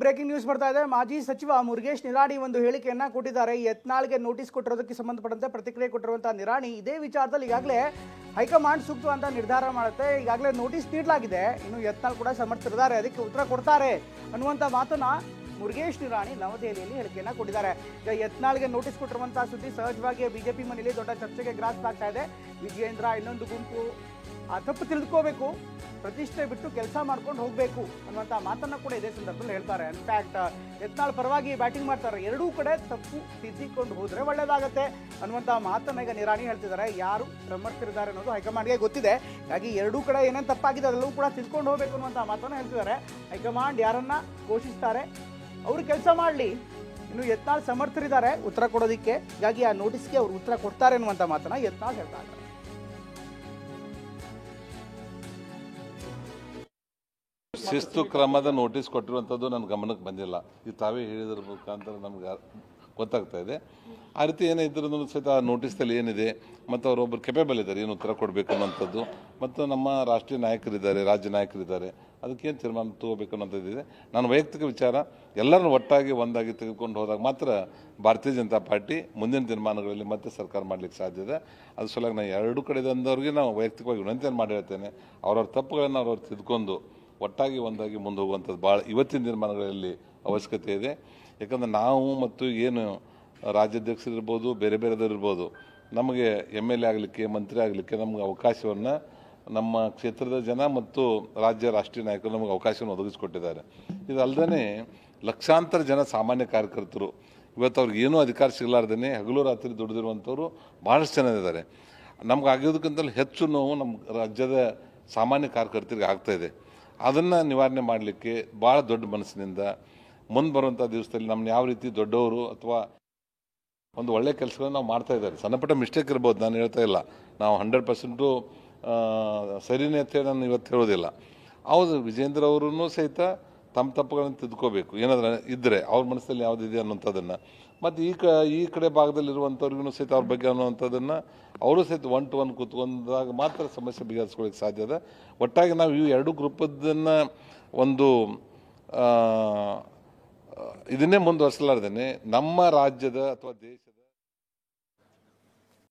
Breaking news ಬರ್ತಾ ಇದೆ. ಮಾಜಿ ಸಚಿವ ಮುರುಗೇಶ್ ನಿರಾಣಿ ಒಂದು ಹೇಳಿಕೆಯನ್ನ ಕೊಟ್ಟಿದ್ದಾರೆ. ಯತ್ನಾಳ್ಗೆ ನೋಟಿಸ್ ಕೊಟ್ಟಿರೋದಕ್ಕೆ ಸಂಬಂಧಪಟ್ಟಂತೆ ಪ್ರತಿಕ್ರಿಯೆ ಕೊಟ್ಟಿರುವಂತಹ ನಿರಾಣಿ ಇದೇ ವಿಚಾರದಲ್ಲಿ ಈಗಾಗಲೇ ಹೈಕಮಾಂಡ್ ಸೂಕ್ತವಾದ ನಿರ್ಧಾರ ಮಾಡುತ್ತೆ. ಈಗಾಗಲೇ ನೋಟಿಸ್ ನೀಡಲಾಗಿದೆ. ಇನ್ನು ಯತ್ನಾಳ್ ಕೂಡ ಸಮರ್ಥರಿದ್ದಾರೆ, ಅದಕ್ಕೆ ಉತ್ತರ ಕೊಡ್ತಾರೆ ಅನ್ನುವಂಥ ಮಾತನ್ನ ಮುರುಗೇಶ್ ನಿರಾಣಿ ನವದೆಹಲಿಯಲ್ಲಿ ಹೇಳಿಕೆಯನ್ನ ಕೊಟ್ಟಿದ್ದಾರೆ. ಈಗ ಯತ್ನಾಳ್ಗೆ ನೋಟಿಸ್ ಕೊಟ್ಟಿರುವಂತಹ ಸುದ್ದಿ ಸಹಜವಾಗಿ ಬಿಜೆಪಿ ಮನೆಯಲ್ಲಿ ದೊಡ್ಡ ಚರ್ಚೆಗೆ ಗ್ರಾಸವಾಗ್ತಾ ಇದೆ. ವಿಜಯೇಂದ್ರ ಇನ್ನೊಂದು ಗುಂಪು ತಪ್ಪು ತಿಳಿದುಕೋಬೇಕು, ಪ್ರತಿಷ್ಠೆ ಬಿಟ್ಟು ಕೆಲಸ ಮಾಡ್ಕೊಂಡು ಹೋಗಬೇಕು ಅನ್ನುವಂಥ ಮಾತನ್ನ ಕೂಡ ಇದೇ ಸಂದರ್ಭದಲ್ಲಿ ಹೇಳ್ತಾರೆ. ಇನ್ಫ್ಯಾಕ್ಟ್ ಯತ್ನಾಳ್ ಪರವಾಗಿ ಬ್ಯಾಟಿಂಗ್ ಮಾಡ್ತಾರೆ. ಎರಡೂ ಕಡೆ ತಪ್ಪು ತಿದ್ದಿಕೊಂಡು ಹೋದ್ರೆ ಒಳ್ಳೇದಾಗತ್ತೆ ಅನ್ನುವಂಥ ಮಾತನ್ನ ಈಗ ನಿರಾಣಿ ಹೇಳ್ತಿದ್ದಾರೆ. ಯಾರು ಸಮರ್ಥರಿದ್ದಾರೆ ಅನ್ನೋದು ಹೈಕಮಾಂಡ್ಗೆ ಗೊತ್ತಿದೆ. ಹಾಗಾಗಿ ಎರಡೂ ಕಡೆ ಏನೇನು ತಪ್ಪಾಗಿದೆ ಅದೆಲ್ಲವೂ ಕೂಡ ತಿದ್ಕೊಂಡು ಹೋಗಬೇಕು ಅನ್ನುವಂಥ ಮಾತನ್ನ ಹೇಳ್ತಿದ್ದಾರೆ. ಹೈಕಮಾಂಡ್ ಯಾರನ್ನ ಘೋಷಿಸ್ತಾರೆ ಅವರು ಕೆಲಸ ಮಾಡಲಿ. ಇನ್ನು ಯತ್ನಾಳ್ ಸಮರ್ಥರಿದ್ದಾರೆ ಉತ್ತರ ಕೊಡೋದಕ್ಕೆ. ಹೀಗಾಗಿ ಆ ನೋಟಿಸ್ಗೆ ಅವರು ಉತ್ತರ ಕೊಡ್ತಾರೆ ಅನ್ನುವಂಥ ಮಾತನ್ನ ಯತ್ನಾಳ್ ಹೇಳ್ತಾರೆ. ಶಿಸ್ತು ಕ್ರಮದ ನೋಟಿಸ್ ಕೊಟ್ಟಿರುವಂಥದ್ದು ನನ್ನ ಗಮನಕ್ಕೆ ಬಂದಿಲ್ಲ. ಈ ತಾವೇ ಹೇಳಿದ್ರ ಮುಖಾಂತರ ನಮ್ಗೆ ಗೊತ್ತಾಗ್ತಾ ಇದೆ. ಆ ರೀತಿ ಏನೇ ಇದ್ರೂ ಸಹಿತ ಆ ನೋಟಿಸ್ದಲ್ಲಿ ಏನಿದೆ ಮತ್ತು ಅವರೊಬ್ಬರು ಕೆಪೇಬಲ್ ಇದ್ದಾರೆ ಏನು ಉತ್ತರ ಕೊಡಬೇಕು ಅನ್ನೋಂಥದ್ದು. ಮತ್ತು ನಮ್ಮ ರಾಷ್ಟ್ರೀಯ ನಾಯಕರಿದ್ದಾರೆ, ರಾಜ್ಯ ನಾಯಕರಿದ್ದಾರೆ, ಅದಕ್ಕೇನು ತೀರ್ಮಾನ ತಗೋಬೇಕು ಅನ್ನೋಂಥದ್ದಿದೆ. ನನ್ನ ವೈಯಕ್ತಿಕ ವಿಚಾರ ಎಲ್ಲರನ್ನೂ ಒಟ್ಟಾಗಿ ಒಂದಾಗಿ ತೆಗೆದುಕೊಂಡು ಹೋದಾಗ ಮಾತ್ರ ಭಾರತೀಯ ಜನತಾ ಪಾರ್ಟಿ ಮುಂದಿನ ತೀರ್ಮಾನಗಳಲ್ಲಿ ಮತ್ತೆ ಸರ್ಕಾರ ಮಾಡಲಿಕ್ಕೆ ಸಾಧ್ಯ ಇದೆ. ಅದು ಸಲುವಾಗಿ ನಾನು ಎರಡೂ ಕಡೆದಂದವ್ರಿಗೆ ನಾವು ವೈಯಕ್ತಿಕವಾಗಿ ವಿನಂತಿಯನ್ನು ಮಾಡಿ ಹೇಳ್ತೇನೆ. ಅವ್ರವ್ರ ತಪ್ಪುಗಳನ್ನು ಅವ್ರವ್ರು ತಿದ್ಕೊಂಡು ಒಟ್ಟಾಗಿ ಒಂದಾಗಿ ಮುಂದೆ ಹೋಗುವಂಥದ್ದು ಭಾಳ ಇವತ್ತಿನ ತೀರ್ಮಾನಗಳಲ್ಲಿ ಅವಶ್ಯಕತೆ ಇದೆ. ಯಾಕಂದರೆ ನಾವು ಮತ್ತು ಏನು ರಾಜ್ಯಾಧ್ಯಕ್ಷರಿರ್ಬೋದು, ಬೇರೆ ಬೇರೆದವ್ರಿರ್ಬೋದು, ನಮಗೆ MLA ಆಗಲಿಕ್ಕೆ, ಮಂತ್ರಿ ಆಗಲಿಕ್ಕೆ ನಮಗೆ ಅವಕಾಶವನ್ನು ನಮ್ಮ ಕ್ಷೇತ್ರದ ಜನ ಮತ್ತು ರಾಜ್ಯ ರಾಷ್ಟ್ರೀಯ ನಾಯಕರು ನಮಗೆ ಅವಕಾಶವನ್ನು ಒದಗಿಸ್ಕೊಟ್ಟಿದ್ದಾರೆ. ಇದಲ್ಲದೆ ಲಕ್ಷಾಂತರ ಜನ ಸಾಮಾನ್ಯ ಕಾರ್ಯಕರ್ತರು ಇವತ್ತು ಅವ್ರಿಗೆ ಏನೂ ಅಧಿಕಾರ ಸಿಗಲಾರ್ದೇ ಹಗಲು ರಾತ್ರಿ ದುಡಿದಿರುವಂಥವ್ರು ಭಾಳಷ್ಟು ಜನ ಇದ್ದಾರೆ. ನಮ್ಗೆ ಆಗಿರೋದಕ್ಕಿಂತಲೂ ಹೆಚ್ಚು ನೋವು ನಮ್ಮ ರಾಜ್ಯದ ಸಾಮಾನ್ಯ ಕಾರ್ಯಕರ್ತರಿಗೆ ಆಗ್ತಾಯಿದೆ. ಅದನ್ನು ನಿವಾರಣೆ ಮಾಡಲಿಕ್ಕೆ ಭಾಳ ದೊಡ್ಡ ಮನಸ್ಸಿನಿಂದ ಮುಂದೆ ಬರುವಂಥ ದಿವಸದಲ್ಲಿ ನಮ್ಮನ್ನ ಯಾವ ರೀತಿ ದೊಡ್ಡವರು ಅಥವಾ ಒಂದು ಒಳ್ಳೆಯ ಕೆಲಸಗಳನ್ನು ನಾವು ಮಾಡ್ತಾ ಇದ್ದಾರೆ. ಸಣ್ಣ ಪುಟ್ಟ ಮಿಸ್ಟೇಕ್ ಇರ್ಬೋದು, ನಾನು ಹೇಳ್ತಾ ಇಲ್ಲ. ನಾವು 100% ಸರಿನೇ ಅಂತೇಳಿ ನಾನು ಇವತ್ತು ಹೇಳೋದಿಲ್ಲ. ಹೌದು, ವಿಜೇಂದ್ರ ಅವರೂ ಸಹಿತ ತಮ್ಮ ತಪ್ಪುಗಳನ್ನು ತಿದ್ಕೋಬೇಕು. ಏನಾದರೂ ಇದ್ದರೆ ಅವ್ರ ಮನಸ್ಸಲ್ಲಿ ಯಾವುದಿದೆ ಅನ್ನೋಂಥದ್ದನ್ನು, ಮತ್ತು ಈ ಕಡೆ ಭಾಗದಲ್ಲಿರುವಂಥವ್ರಿಗೂ ಸಹಿತ ಅವ್ರ ಬಗ್ಗೆ ಅನ್ನುವಂಥದ್ದನ್ನು ಅವರು ಸಹಿತ 1 to 1 ಕೂತ್ಕೊಂಡಾಗ ಮಾತ್ರ ಸಮಸ್ಯೆ ಬಗೆಹರಿಸ್ಕೊಳ್ಳಿಕ್ಕೆ ಸಾಧ್ಯ ಇದೆ. ಒಟ್ಟಾಗಿ ನಾವು ಈ ಎರಡು ಗ್ರೂಪದನ್ನು ಒಂದು ಇದನ್ನೇ ಮುಂದುವರಿಸಲಾರ್ದೇ ನಮ್ಮ ರಾಜ್ಯದ ಅಥವಾ ದೇಶ